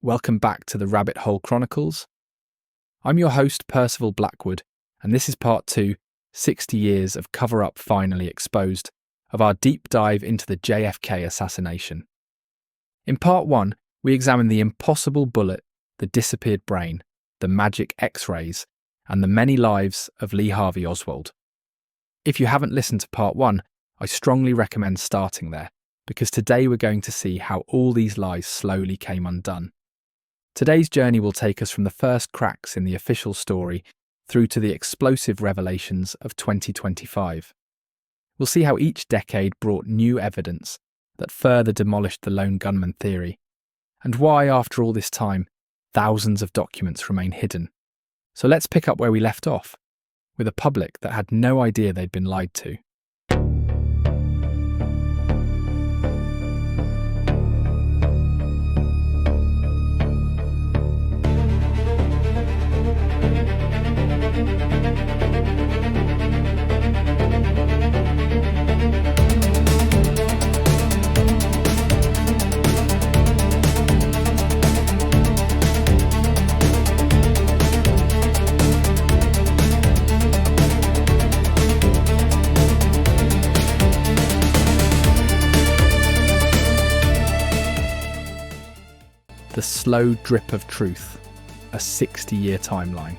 welcome back to the Rabbit Hole Chronicles. I'm your host, Percival Blackwood, and this is part 2, 60 years of cover-up finally exposed, of our deep dive into the JFK assassination. In part 1, we examine the impossible bullet, the disappeared brain, the magic X-rays, and the many lives of Lee Harvey Oswald. If you haven't listened to part 1, I strongly recommend starting there, because today we're going to see how all these lies slowly came undone. Today's journey will take us from the first cracks in the official story through to the explosive revelations of 2025. We'll see how each decade brought new evidence that further demolished the lone gunman theory, and why, after all this time, thousands of documents remain hidden. So let's pick up where we left off, with a public that had no idea they'd been lied to. The slow drip of truth, a 60-year timeline.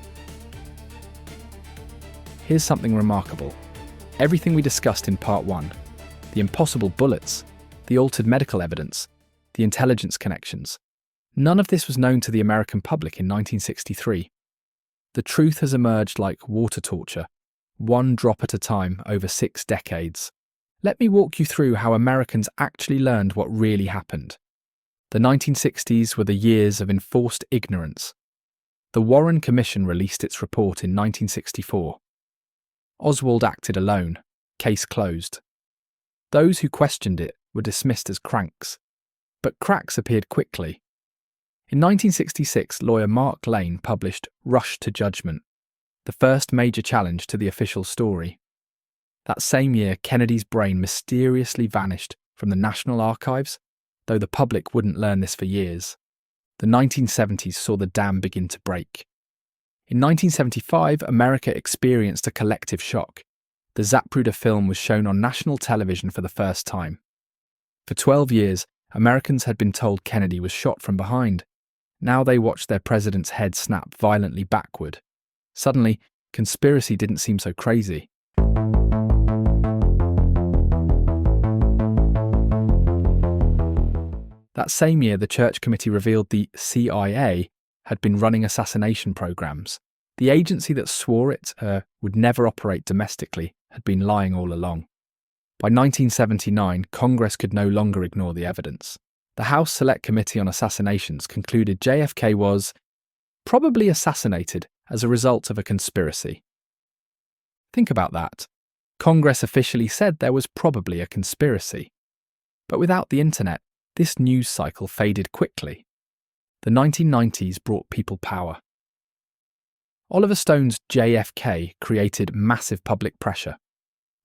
Here's something remarkable. Everything we discussed in part 1, the impossible bullets, the altered medical evidence, the intelligence connections, none of this was known to the American public in 1963. The truth has emerged like water torture, one drop at a time over 6 decades. Let me walk you through how Americans actually learned what really happened. The 1960s were the years of enforced ignorance. The Warren Commission released its report in 1964. Oswald acted alone, case closed. Those who questioned it were dismissed as cranks. But cracks appeared quickly. In 1966, lawyer Mark Lane published Rush to Judgment, the first major challenge to the official story. That same year, Kennedy's brain mysteriously vanished from the National Archives, though the public wouldn't learn this for years. The 1970s saw the dam begin to break. In 1975, America experienced a collective shock. The Zapruder film was shown on national television for the first time. For 12 years, Americans had been told Kennedy was shot from behind. Now they watched their president's head snap violently backward. Suddenly, conspiracy didn't seem so crazy. That same year, the Church Committee revealed the CIA had been running assassination programs. The agency that swore it would never operate domestically had been lying all along. By 1979, Congress could no longer ignore the evidence. The House Select Committee on Assassinations concluded JFK was probably assassinated as a result of a conspiracy. Think about that. Congress officially said there was probably a conspiracy. But without the internet, this news cycle faded quickly. The 1990s brought people power. Oliver Stone's JFK created massive public pressure.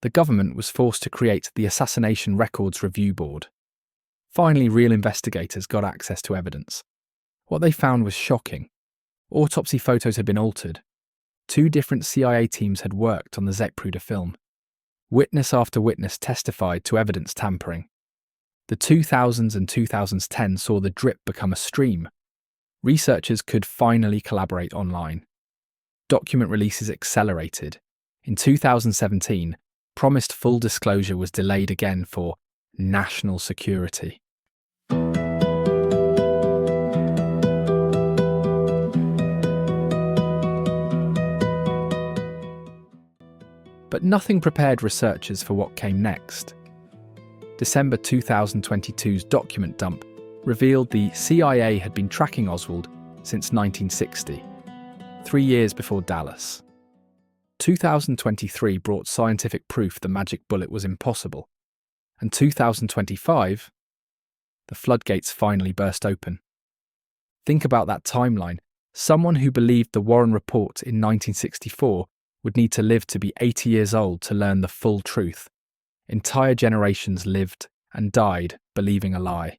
The government was forced to create the Assassination Records Review Board. Finally, real investigators got access to evidence. What they found was shocking. Autopsy photos had been altered. 2 different CIA teams had worked on the Zapruder film. Witness after witness testified to evidence tampering. The 2000s and 2010s saw the drip become a stream. Researchers could finally collaborate online. Document releases accelerated. In 2017, promised full disclosure was delayed again for national security. But nothing prepared researchers for what came next. December 2022's document dump revealed the CIA had been tracking Oswald since 1960, 3 years before Dallas. 2023 brought scientific proof the magic bullet was impossible, and 2025, the floodgates finally burst open. Think about that timeline. Someone who believed the Warren report in 1964 would need to live to be 80 years old to learn the full truth. Entire generations lived and died believing a lie.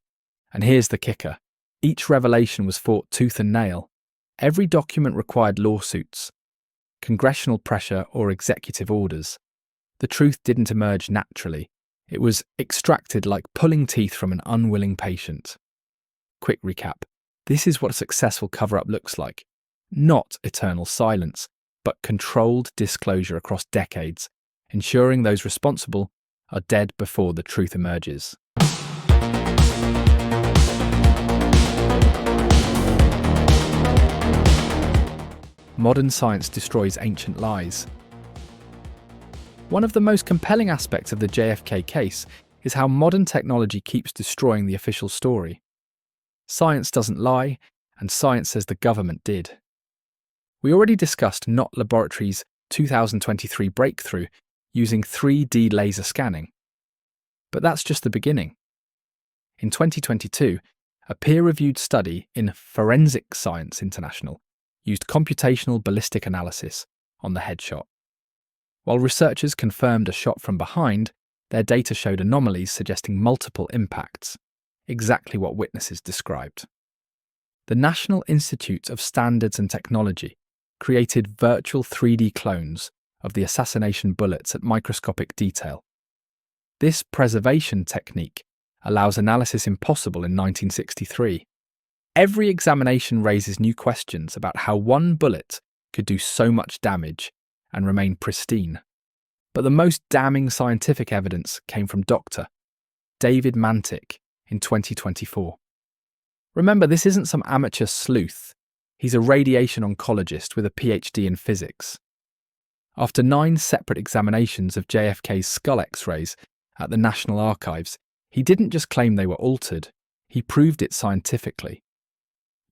And here's the kicker. Each revelation was fought tooth and nail. Every document required lawsuits, congressional pressure, or executive orders. The truth didn't emerge naturally. It was extracted like pulling teeth from an unwilling patient. Quick recap. This is what a successful cover-up looks like. Not eternal silence, but controlled disclosure across decades, ensuring those responsible are dead before the truth emerges. Modern science destroys ancient lies. One of the most compelling aspects of the JFK case is how modern technology keeps destroying the official story. Science doesn't lie, and science says the government did. We already discussed Knott Laboratories' 2023 breakthrough using 3D laser scanning. But that's just the beginning. In 2022, a peer-reviewed study in Forensic Science International used computational ballistic analysis on the headshot. While researchers confirmed a shot from behind, their data showed anomalies suggesting multiple impacts, exactly what witnesses described. The National Institute of Standards and Technology created virtual 3D clones of the assassination bullets at microscopic detail. This preservation technique allows analysis impossible in 1963. Every examination raises new questions about how one bullet could do so much damage and remain pristine. But the most damning scientific evidence came from Dr. David Mantik in 2024. Remember, this isn't some amateur sleuth. He's a radiation oncologist with a PhD in physics. After 9 separate examinations of JFK's skull X-rays at the National Archives, he didn't just claim they were altered, he proved it scientifically.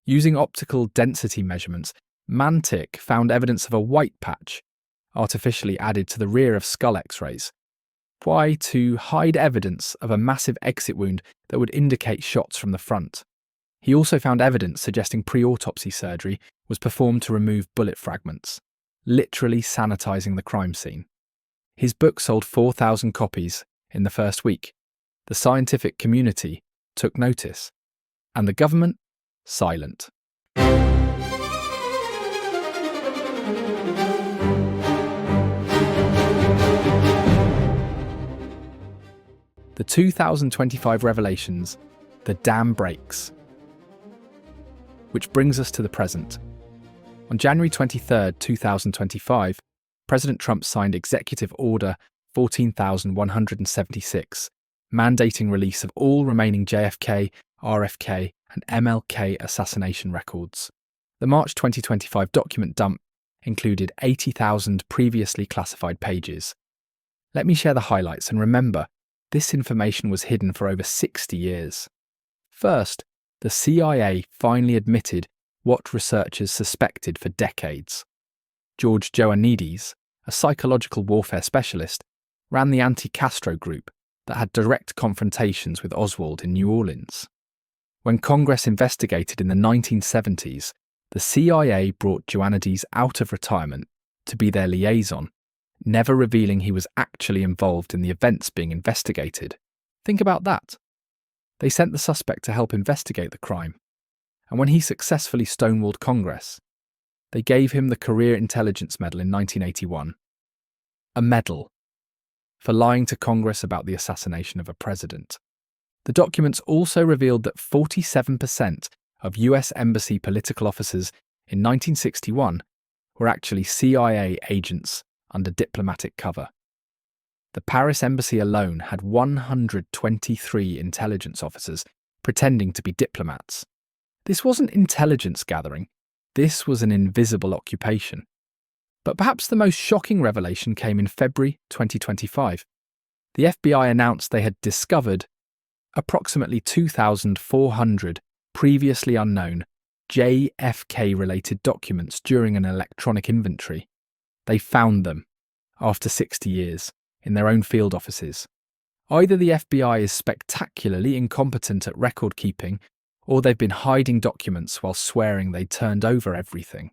Using optical density measurements, Mantik found evidence of a white patch artificially added to the rear of skull X-rays. Why? To hide evidence of a massive exit wound that would indicate shots from the front. He also found evidence suggesting pre-autopsy surgery was performed to remove bullet fragments, literally sanitizing the crime scene. His book sold 4,000 copies in the first week. The scientific community took notice, and the government, silent. The 2025 revelations, the dam breaks. Which brings us to the present. On January 23, 2025, President Trump signed Executive Order 14,176, mandating release of all remaining JFK, RFK, and MLK assassination records. The March 2025 document dump included 80,000 previously classified pages. Let me share the highlights, and remember, this information was hidden for over 60 years. First, the CIA finally admitted what researchers suspected for decades. George Ioannidis, a psychological warfare specialist, ran the anti-Castro group that had direct confrontations with Oswald in New Orleans. When Congress investigated in the 1970s, the CIA brought Ioannidis out of retirement to be their liaison, never revealing he was actually involved in the events being investigated. Think about that. They sent the suspect to help investigate the crime, and when he successfully stonewalled Congress, they gave him the Career Intelligence Medal in 1981, a medal for lying to Congress about the assassination of a president. The documents also revealed that 47% of US Embassy political officers in 1961 were actually CIA agents under diplomatic cover. The Paris Embassy alone had 123 intelligence officers pretending to be diplomats. This wasn't intelligence gathering, this was an invisible occupation. But perhaps the most shocking revelation came in February 2025. The FBI announced they had discovered approximately 2,400 previously unknown JFK-related documents during an electronic inventory. They found them, after 60 years, in their own field offices. Either the FBI is spectacularly incompetent at record keeping, or they've been hiding documents while swearing they turned over everything.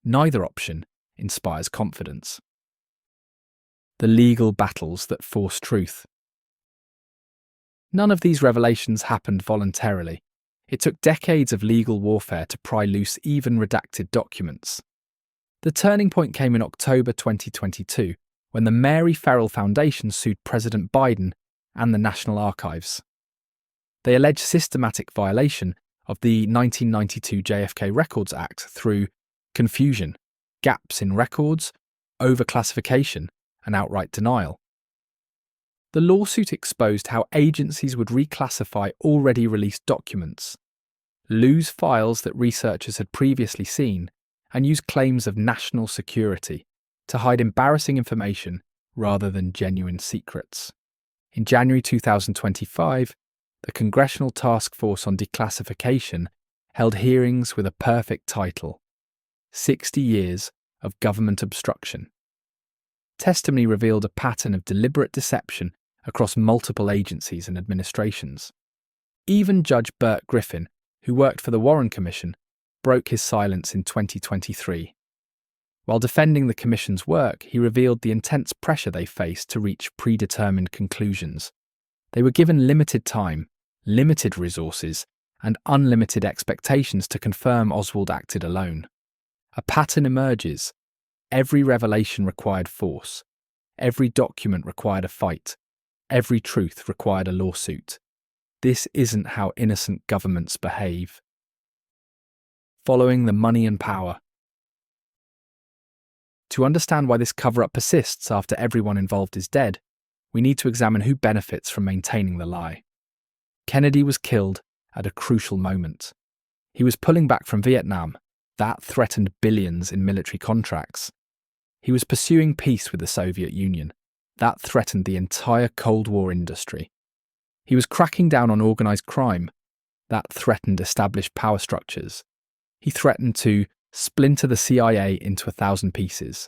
Neither option inspires confidence. The legal battles that force truth. None of these revelations happened voluntarily. It took decades of legal warfare to pry loose even redacted documents. The turning point came in October 2022, when the Mary Ferrell Foundation sued President Biden and the National Archives. They alleged systematic violation of the 1992 JFK Records Act through confusion, gaps in records, overclassification, and outright denial. The lawsuit exposed how agencies would reclassify already released documents, lose files that researchers had previously seen, and use claims of national security to hide embarrassing information rather than genuine secrets. In January 2025, the Congressional Task Force on Declassification held hearings with a perfect title: 60 Years of Government Obstruction. Testimony revealed a pattern of deliberate deception across multiple agencies and administrations. Even Judge Burt Griffin, who worked for the Warren Commission, broke his silence in 2023. While defending the Commission's work, he revealed the intense pressure they faced to reach predetermined conclusions. They were given limited time, limited resources, and unlimited expectations to confirm Oswald acted alone. A pattern emerges. Every revelation required force. Every document required a fight. Every truth required a lawsuit. This isn't how innocent governments behave. Following the money and power. To understand why this cover-up persists after everyone involved is dead, we need to examine who benefits from maintaining the lie. Kennedy was killed at a crucial moment. He was pulling back from Vietnam. That threatened billions in military contracts. He was pursuing peace with the Soviet Union. That threatened the entire Cold War industry. He was cracking down on organised crime. That threatened established power structures. He threatened to splinter the CIA into 1,000 pieces.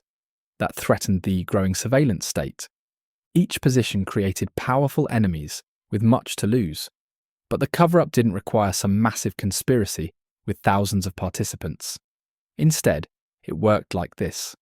That threatened the growing surveillance state. Each position created powerful enemies with much to lose. But the cover-up didn't require some massive conspiracy with thousands of participants. Instead, it worked like this.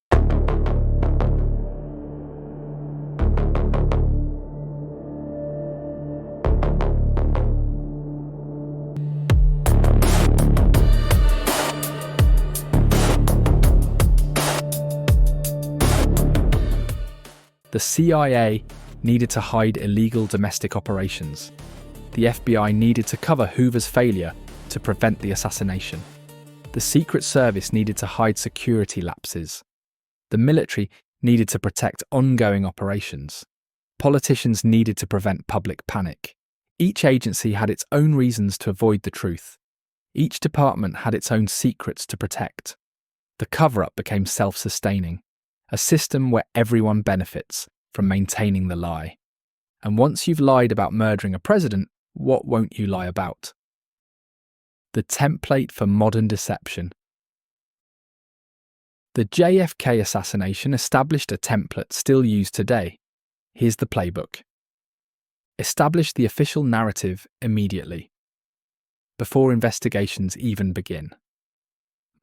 The CIA needed to hide illegal domestic operations. The FBI needed to cover Hoover's failure to prevent the assassination. The Secret Service needed to hide security lapses. The military needed to protect ongoing operations. Politicians needed to prevent public panic. Each agency had its own reasons to avoid the truth. Each department had its own secrets to protect. The cover-up became self-sustaining, a system where everyone benefits from maintaining the lie. And once you've lied about murdering a president, what won't you lie about? The template for modern deception. The JFK assassination established a template still used today. Here's the playbook. Establish the official narrative immediately, before investigations even begin.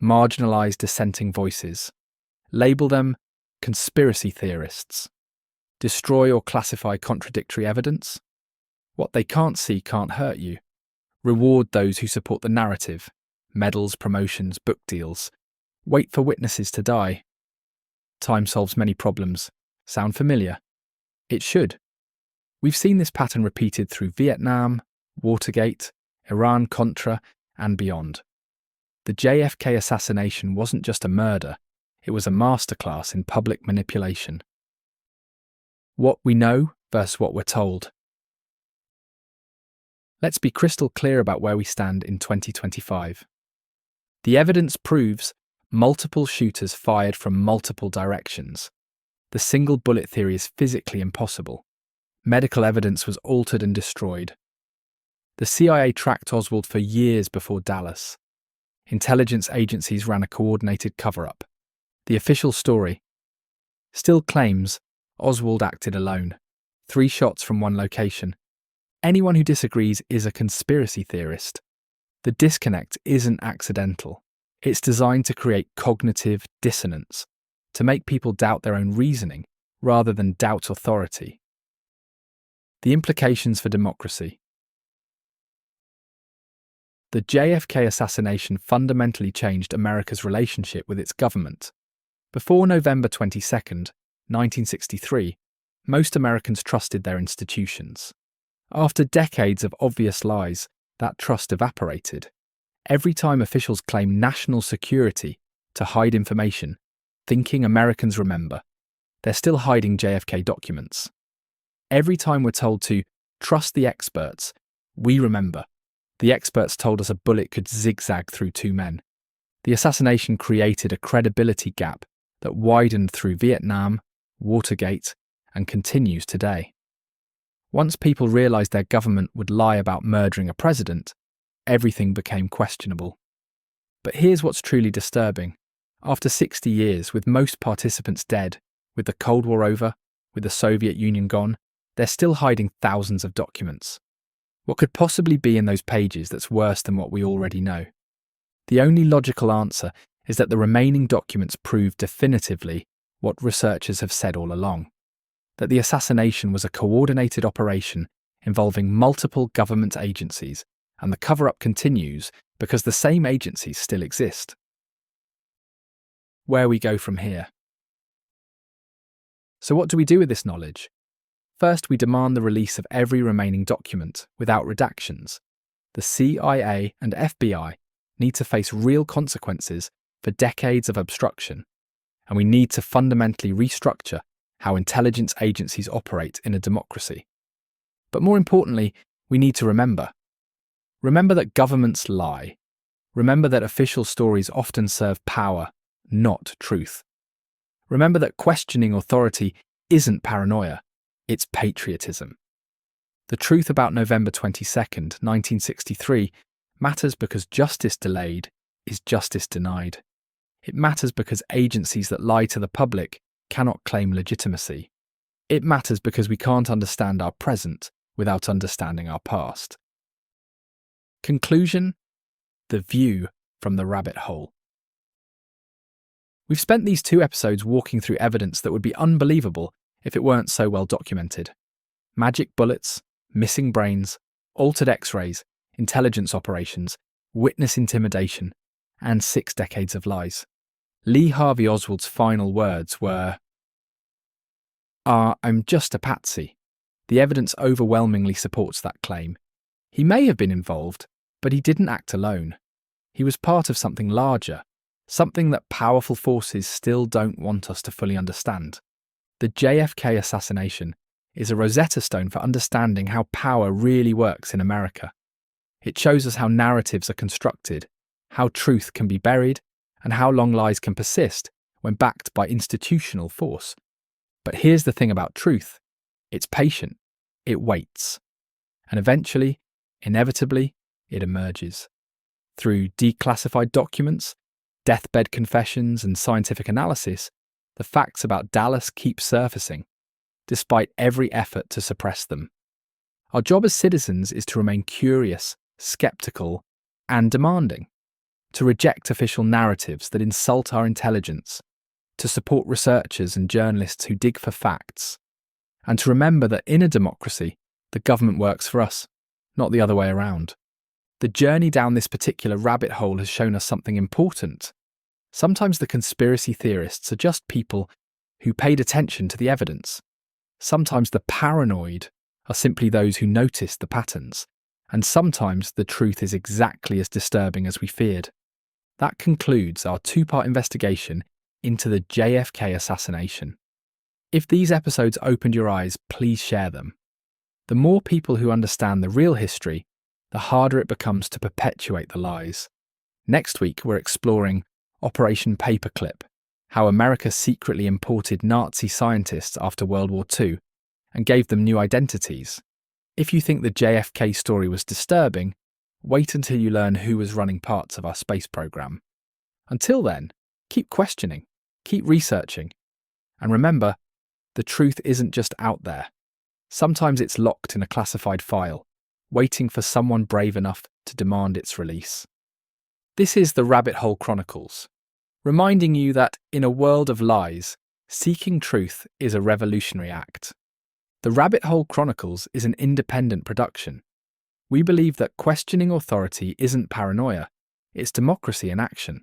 Marginalize dissenting voices. Label them conspiracy theorists. Destroy or classify contradictory evidence. What they can't see can't hurt you. Reward those who support the narrative. Medals, promotions, book deals. Wait for witnesses to die. Time solves many problems. Sound familiar? It should. We've seen this pattern repeated through Vietnam, Watergate, Iran-Contra, and beyond. The JFK assassination wasn't just a murder, it was a masterclass in public manipulation. What we know versus what we're told. Let's be crystal clear about where we stand in 2025. The evidence proves multiple shooters fired from multiple directions. The single bullet theory is physically impossible. Medical evidence was altered and destroyed. The CIA tracked Oswald for years before Dallas. Intelligence agencies ran a coordinated cover-up. The official story still claims Oswald acted alone. 3 shots from one location. Anyone who disagrees is a conspiracy theorist. The disconnect isn't accidental. It's designed to create cognitive dissonance, to make people doubt their own reasoning rather than doubt authority. The implications for democracy. The JFK assassination fundamentally changed America's relationship with its government. Before November 22nd, 1963, most Americans trusted their institutions. After decades of obvious lies, that trust evaporated. Every time officials claim national security to hide information, thinking Americans remember, they're still hiding JFK documents. Every time we're told to trust the experts, we remember. The experts told us a bullet could zigzag through two men. The assassination created a credibility gap that widened through Vietnam, Watergate, and continues today. Once people realized their government would lie about murdering a president, everything became questionable. But here's what's truly disturbing. After 60 years, with most participants dead, with the Cold War over, with the Soviet Union gone, they're still hiding thousands of documents. What could possibly be in those pages that's worse than what we already know? The only logical answer is that the remaining documents prove definitively what researchers have said all along, that the assassination was a coordinated operation involving multiple government agencies, and the cover-up continues because the same agencies still exist. Where we go from here. So what do we do with this knowledge? First, we demand the release of every remaining document without redactions. The CIA and FBI need to face real consequences for decades of obstruction, and we need to fundamentally restructure how intelligence agencies operate in a democracy. But more importantly, we need to remember. Remember that governments lie. Remember that official stories often serve power, not truth. Remember that questioning authority isn't paranoia, it's patriotism. The truth about November 22nd, 1963 matters because justice delayed is justice denied. It matters because agencies that lie to the public cannot claim legitimacy. It matters because we can't understand our present without understanding our past. Conclusion: the view from the rabbit hole. We've spent these 2 episodes walking through evidence that would be unbelievable if it weren't so well documented. Magic bullets, missing brains, altered X-rays, intelligence operations, witness intimidation, and 6 decades of lies. Lee Harvey Oswald's final words were, I'm just a patsy. The evidence overwhelmingly supports that claim. He may have been involved, but he didn't act alone. He was part of something larger, something that powerful forces still don't want us to fully understand. The JFK assassination is a Rosetta Stone for understanding how power really works in America. It shows us how narratives are constructed, how truth can be buried, and how long lies can persist when backed by institutional force. But here's the thing about truth. It's patient. It waits. And eventually, inevitably, it emerges. Through declassified documents, deathbed confessions, and scientific analysis, the facts about Dallas keep surfacing, despite every effort to suppress them. Our job as citizens is to remain curious, skeptical, and demanding, to reject official narratives that insult our intelligence, to support researchers and journalists who dig for facts, and to remember that in a democracy, the government works for us, not the other way around. The journey down this particular rabbit hole has shown us something important. Sometimes the conspiracy theorists are just people who paid attention to the evidence. Sometimes the paranoid are simply those who noticed the patterns. And sometimes the truth is exactly as disturbing as we feared. That concludes our 2-part investigation into the JFK assassination. If these episodes opened your eyes, please share them. The more people who understand the real history, the harder it becomes to perpetuate the lies. Next week, we're exploring Operation Paperclip, how America secretly imported Nazi scientists after World War II and gave them new identities. If you think the JFK story was disturbing, wait until you learn who was running parts of our space program. Until then, keep questioning, keep researching, and remember, the truth isn't just out there. Sometimes it's locked in a classified file, waiting for someone brave enough to demand its release. This is the Rabbit Hole Chronicles, reminding you that in a world of lies, seeking truth is a revolutionary act. The Rabbit Hole Chronicles is an independent production. We believe that questioning authority isn't paranoia, it's democracy in action.